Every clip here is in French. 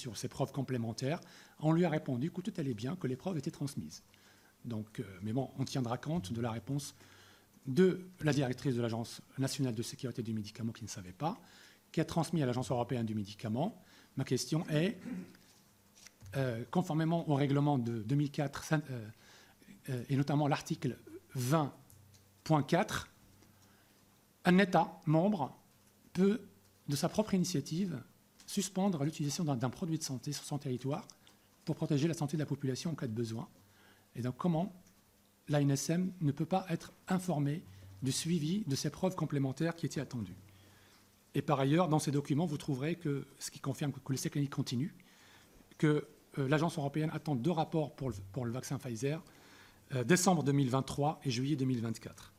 sur ces preuves complémentaires. On lui a répondu que tout allait bien, que les preuves étaient transmises. Donc, mais bon, on tiendra compte de la réponse de la directrice de l'Agence nationale de sécurité du médicament qui ne savait pas, qui a transmis à l'Agence européenne du médicament. Ma question est, conformément au règlement de 2004, et notamment l'article 20.4, un État membre peut, de sa propre initiative, suspendre l'utilisation d'un produit de santé sur son territoire pour protéger la santé de la population en cas de besoin. Et donc, comment l'ANSM ne peut pas être informée du suivi de ces preuves complémentaires qui étaient attendues? Et par ailleurs, dans ces documents, vous trouverez que, ce qui confirme que l'essai clinique continue, que l'Agence européenne attend 2 rapports pour le vaccin Pfizer, décembre 2023 et juillet 2024.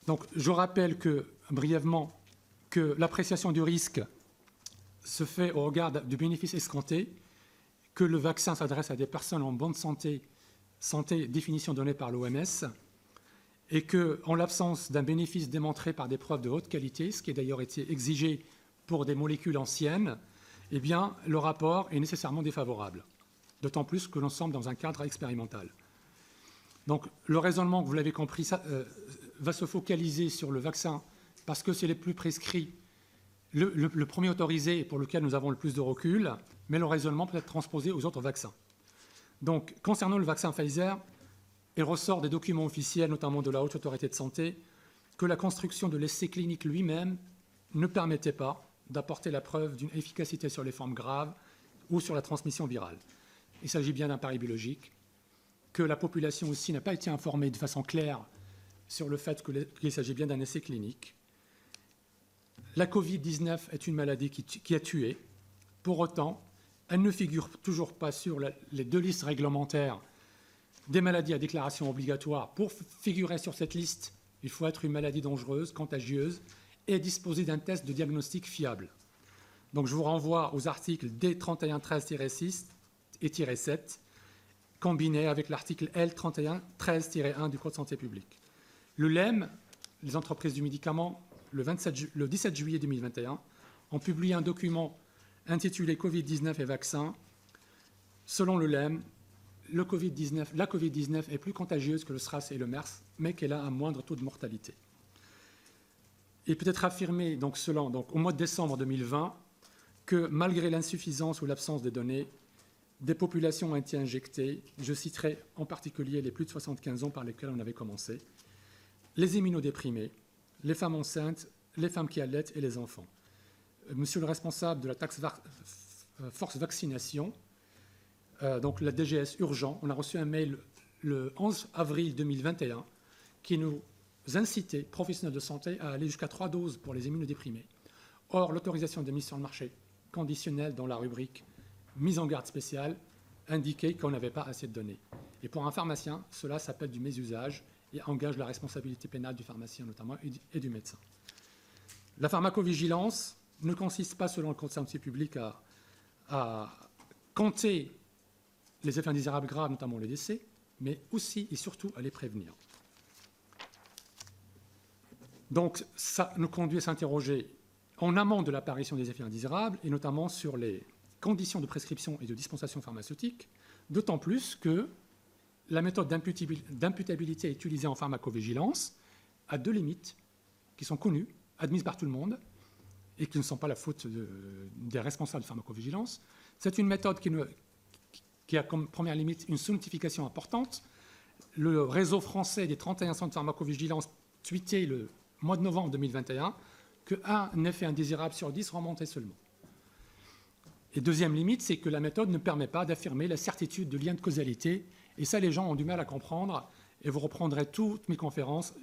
Donc, je rappelle brièvement que l'appréciation du risque se fait au regard du bénéfice escompté, que le vaccin s'adresse à des personnes en bonne santé, définition donnée par l'OMS, et qu'en l'absence d'un bénéfice démontré par des preuves de haute qualité, ce qui a d'ailleurs été exigé pour des molécules anciennes, eh bien, le rapport est nécessairement défavorable, d'autant plus que l'on semble dans un cadre expérimental. Donc, le raisonnement, vous l'avez compris, va se focaliser sur le vaccin parce que c'est le plus prescrit, le premier autorisé et pour lequel nous avons le plus de recul, mais le raisonnement peut être transposé aux autres vaccins. Donc, concernant le vaccin Pfizer, il ressort des documents officiels, notamment de la Haute Autorité de Santé, que la construction de l'essai clinique lui-même ne permettait pas d'apporter la preuve d'une efficacité sur les formes graves ou sur la transmission virale. Il s'agit bien d'un pari biologique, que la population aussi n'a pas été informée de façon claire sur le fait qu'il s'agit bien d'un essai clinique. La Covid-19 est une maladie qui a tué. Pour autant, elle ne figure toujours pas sur les 2 listes réglementaires des maladies à déclaration obligatoire. Pour figurer sur cette liste, il faut être une maladie dangereuse, contagieuse et disposer d'un test de diagnostic fiable. Donc je vous renvoie aux articles D3113-6 et -7, combinés avec l'article L3113-1 du Code de santé publique. Le LEM, les entreprises du médicament, le 17 juillet 2021, ont publié un document intitulé Covid-19 et vaccins. Selon le LEM, la Covid-19 est plus contagieuse que le SRAS et le MERS, mais qu'elle a un moindre taux de mortalité. Il peut être affirmé donc, au mois de décembre 2020 que malgré l'insuffisance ou l'absence de données, des populations ont été injectées. Je citerai en particulier les plus de 75 ans par lesquels on avait commencé, les immunodéprimés, les femmes enceintes, les femmes qui allaitent et les enfants. Monsieur le responsable de la task force vaccination, donc la DGS urgent, on a reçu un mail le 11 avril 2021 qui nous incitait, professionnels de santé, à aller jusqu'à 3 doses pour les immunodéprimés. Or, l'autorisation de mise sur le marché conditionnelle dans la rubrique mise en garde spéciale indiquait qu'on n'avait pas assez de données. Et pour un pharmacien, cela s'appelle du mésusage et engage la responsabilité pénale du pharmacien notamment et du médecin. La pharmacovigilance ne consiste pas, selon le Code de santé publique, à compter les effets indésirables graves, notamment les décès, mais aussi et surtout à les prévenir. Donc, ça nous conduit à s'interroger en amont de l'apparition des effets indésirables, et notamment sur les conditions de prescription et de dispensation pharmaceutique, d'autant plus que la méthode d'imputabilité utilisée en pharmacovigilance a 2 limites qui sont connues, admises par tout le monde, et qui ne sont pas la faute des responsables de pharmacovigilance. C'est une méthode qui a comme première limite une sous-notification importante. Le réseau français des 31 centres de pharmacovigilance tweetait le mois de novembre 2021 qu'un effet indésirable sur 10 remontait seulement. Et deuxième limite, c'est que la méthode ne permet pas d'affirmer la certitude de lien de causalité. Et ça, les gens ont du mal à comprendre. Et vous reprendrez toutes mes conférences.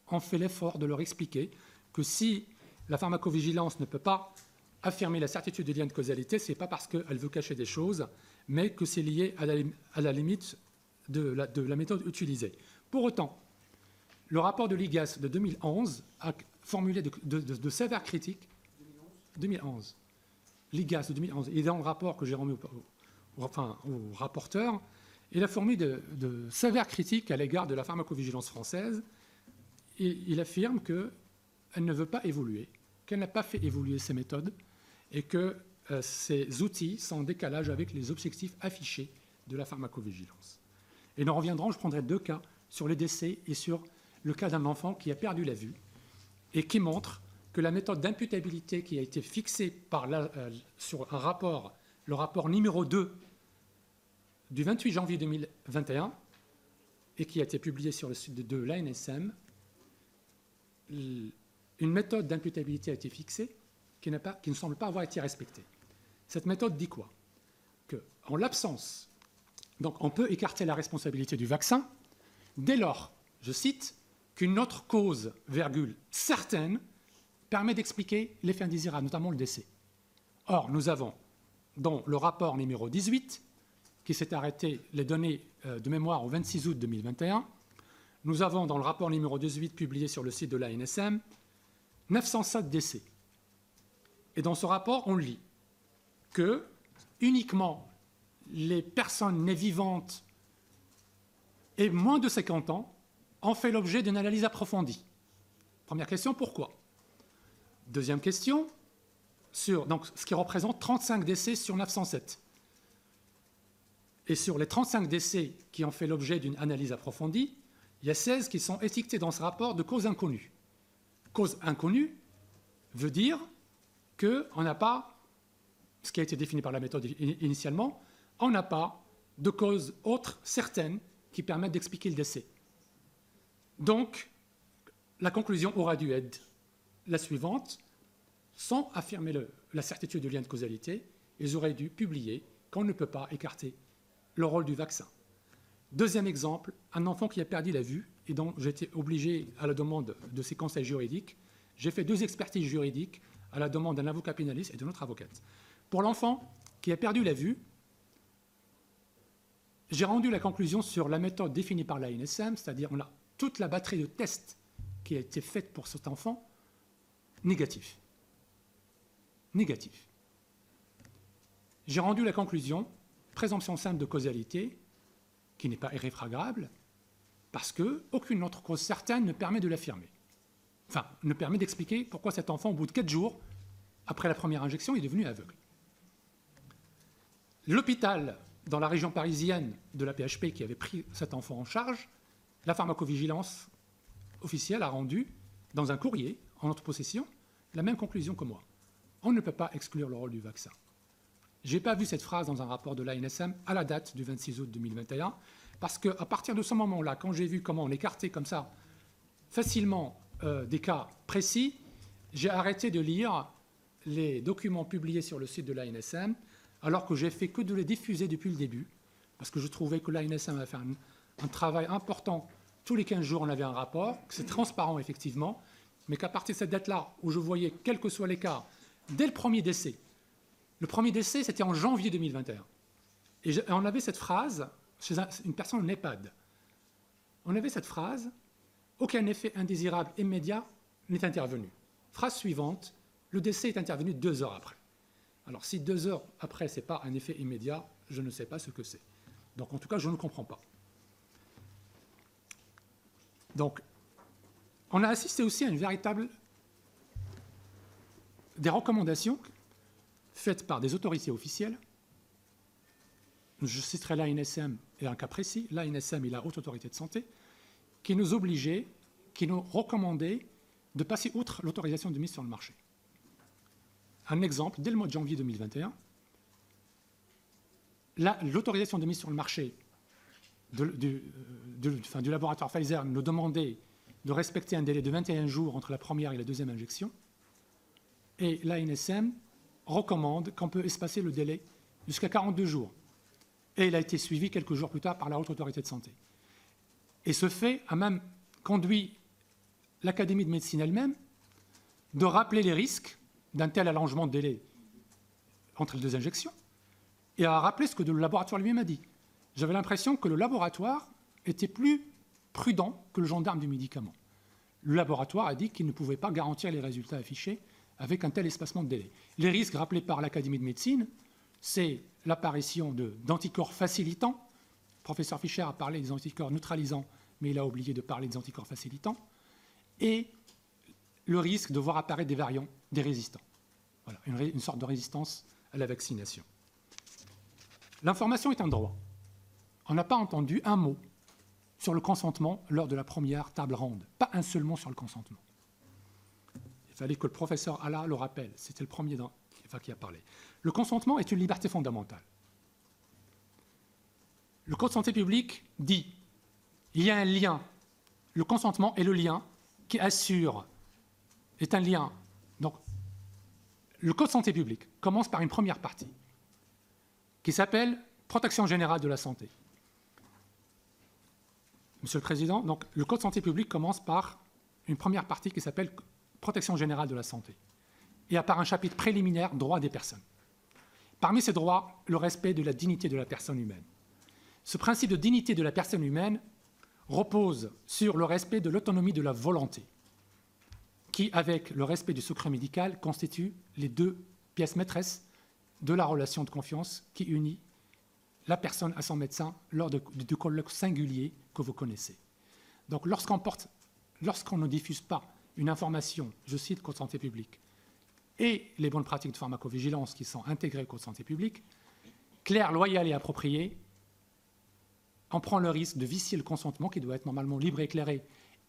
On fait l'effort de leur expliquer que si la pharmacovigilance ne peut pas affirmer la certitude de lien de causalité, ce n'est pas parce qu'elle veut cacher des choses, mais que c'est lié à la limite de la méthode utilisée. Pour autant, le rapport de l'IGAS de 2011 a formulé de sévères critiques. 2011. L'IGAS de 2011. Et dans le rapport que j'ai remis au rapporteur, il a formulé de sévères critiques à l'égard de la pharmacovigilance française. Et il affirme qu'elle ne veut pas évoluer, qu'elle n'a pas fait évoluer ses méthodes et que ces outils sont en décalage avec les objectifs affichés de la pharmacovigilance. Et nous reviendrons, je prendrai 2 cas sur les décès et sur le cas d'un enfant qui a perdu la vue et qui montre que la méthode d'imputabilité qui a été fixée sur un rapport, le rapport numéro 2 du 28 janvier 2021 et qui a été publié sur le site de l'ANSM, une méthode d'imputabilité a été fixée qui ne semble pas avoir été respectée. Cette méthode dit quoi? Qu'en l'absence, donc on peut écarter la responsabilité du vaccin dès lors, je cite, qu'une autre cause, certaine, permet d'expliquer l'effet indésirable, notamment le décès. Or, nous avons, dans le rapport numéro 18, qui s'est arrêté les données de mémoire au 26 août 2021, nous avons dans le rapport numéro 18 publié sur le site de l'ANSM 907 décès. Et dans ce rapport, on lit que uniquement les personnes nées vivantes et moins de 50 ans ont fait l'objet d'une analyse approfondie. Première question, pourquoi? Deuxième question, donc, ce qui représente 35 décès sur 907. Et sur les 35 décès qui ont fait l'objet d'une analyse approfondie, il y a 16 qui sont étiquetés dans ce rapport de cause inconnue. Cause inconnue veut dire qu'on n'a pas, ce qui a été défini par la méthode initialement, on n'a pas de cause autre certaine qui permette d'expliquer le décès. Donc, la conclusion aura dû être la suivante. Sans affirmer la certitude du lien de causalité, ils auraient dû publier qu'on ne peut pas écarter le rôle du vaccin. Deuxième exemple, un enfant qui a perdu la vue et dont j'ai été obligé, à la demande de ses conseils juridiques, j'ai fait 2 expertises juridiques à la demande d'un avocat pénaliste et de notre avocate. Pour l'enfant qui a perdu la vue, j'ai rendu la conclusion sur la méthode définie par l'ANSM, c'est-à-dire on a toute la batterie de tests qui a été faite pour cet enfant, négatif. Négatif. J'ai rendu la conclusion, présomption simple de causalité, qui n'est pas irréfragable, parce qu'aucune autre cause certaine ne permet de l'affirmer. Enfin, ne permet d'expliquer pourquoi cet enfant, au bout de 4 jours, après la première injection, est devenu aveugle. L'hôpital, dans la région parisienne de la PHP, qui avait pris cet enfant en charge, la pharmacovigilance officielle a rendu, dans un courrier, en notre possession, la même conclusion que moi. On ne peut pas exclure le rôle du vaccin. Je n'ai pas vu cette phrase dans un rapport de l'ANSM à la date du 26 août 2021, parce qu'à partir de ce moment-là, quand j'ai vu comment on écartait comme ça facilement des cas précis, j'ai arrêté de lire les documents publiés sur le site de l'ANSM, alors que j'ai fait que de les diffuser depuis le début, parce que je trouvais que l'ANSM avait fait un travail important. Tous les 15 jours, on avait un rapport, que c'est transparent effectivement, mais qu'à partir de cette date-là, où je voyais, quel que soit l'écart, dès le premier décès, c'était en janvier 2021, et on avait cette phrase chez une personne en EHPAD. On avait cette phrase, aucun effet indésirable immédiat n'est intervenu. Phrase suivante, le décès est intervenu 2 heures après. Alors si 2 heures après, ce n'est pas un effet immédiat, je ne sais pas ce que c'est. Donc en tout cas, je ne comprends pas. Donc, on a assisté aussi à une véritable des recommandations faites par des autorités officielles. Je citerai l'ANSM et un cas précis, l'ANSM et la Haute Autorité de Santé, qui nous obligeaient, qui nous recommandaient de passer outre l'autorisation de mise sur le marché. Un exemple, dès le mois de janvier 2021, l'autorisation de mise sur le marché du laboratoire Pfizer nous demandait de respecter un délai de 21 jours entre la première et la deuxième injection, et l'ANSM recommande qu'on peut espacer le délai jusqu'à 42 jours. Et il a été suivi quelques jours plus tard par la Haute Autorité de Santé. Et ce fait a même conduit l'Académie de médecine elle-même de rappeler les risques d'un tel allongement de délai entre les 2 injections et a rappelé ce que le laboratoire lui-même a dit. J'avais l'impression que le laboratoire était plus prudent que le gendarme du médicament. Le laboratoire a dit qu'il ne pouvait pas garantir les résultats affichés avec un tel espacement de délai. Les risques rappelés par l'Académie de médecine, c'est l'apparition d'anticorps facilitants. Le professeur Fischer a parlé des anticorps neutralisants, mais il a oublié de parler des anticorps facilitants. Et le risque de voir apparaître des variants, des résistants. Voilà, une sorte de résistance à la vaccination. L'information est un droit. On n'a pas entendu un mot sur le consentement lors de la première table ronde. Pas un seul mot sur le consentement. Il fallait que le professeur Allah le rappelle. C'était le premier qui a parlé. Le consentement est une liberté fondamentale. Le Code de santé publique dit il y a un lien. Le consentement est le lien qui assure, est un lien. Donc, le Code de santé publique commence par une première partie qui s'appelle Protection générale de la santé. Monsieur le Président, donc, le Code de santé publique commence par une première partie qui s'appelle Protection générale de la santé et à part un chapitre préliminaire, droits des personnes. Parmi ces droits, le respect de la dignité de la personne humaine. Ce principe de dignité de la personne humaine repose sur le respect de l'autonomie de la volonté, qui, avec le respect du secret médical, constitue les deux pièces maîtresses de la relation de confiance qui unit la personne à son médecin lors du colloque singulier que vous connaissez. Donc, lorsqu'on ne diffuse pas une information, je cite Code de santé publique, et les bonnes pratiques de pharmacovigilance qui sont intégrées au Code de santé publique, claires, loyales et appropriées, on prend le risque de vicier le consentement qui doit être normalement libre et éclairé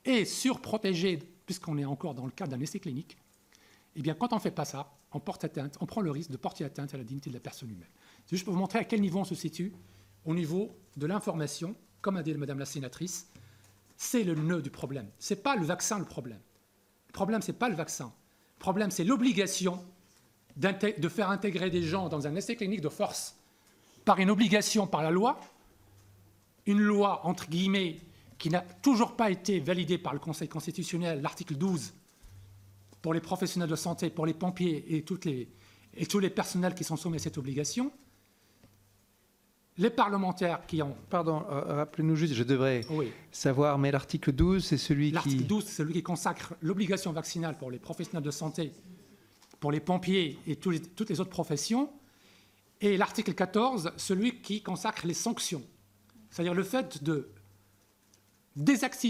et surprotégé, puisqu'on est encore dans le cadre d'un essai clinique. Eh bien, quand on ne fait pas ça, on prend le risque de porter atteinte à la dignité de la personne humaine. C'est juste pour vous montrer à quel niveau on se situe, au niveau de l'information, comme a dit Madame la sénatrice, c'est le nœud du problème. Ce n'est pas le vaccin le problème. Le problème, ce n'est pas le vaccin. Le problème, c'est l'obligation de faire intégrer des gens dans un essai clinique de force par une obligation par la loi, une loi, entre guillemets, qui n'a toujours pas été validée par le Conseil constitutionnel, l'article 12, pour les professionnels de santé, pour les pompiers et tous les personnels qui sont soumis à cette obligation. Les parlementaires qui ont... Pardon, rappelez-nous juste, je devrais savoir, mais l'article 12, c'est celui L'article 12, c'est celui qui consacre l'obligation vaccinale pour les professionnels de santé, pour les pompiers et toutes les autres professions. Et l'article 14, celui qui consacre les sanctions. C'est-à-dire le fait de désactiver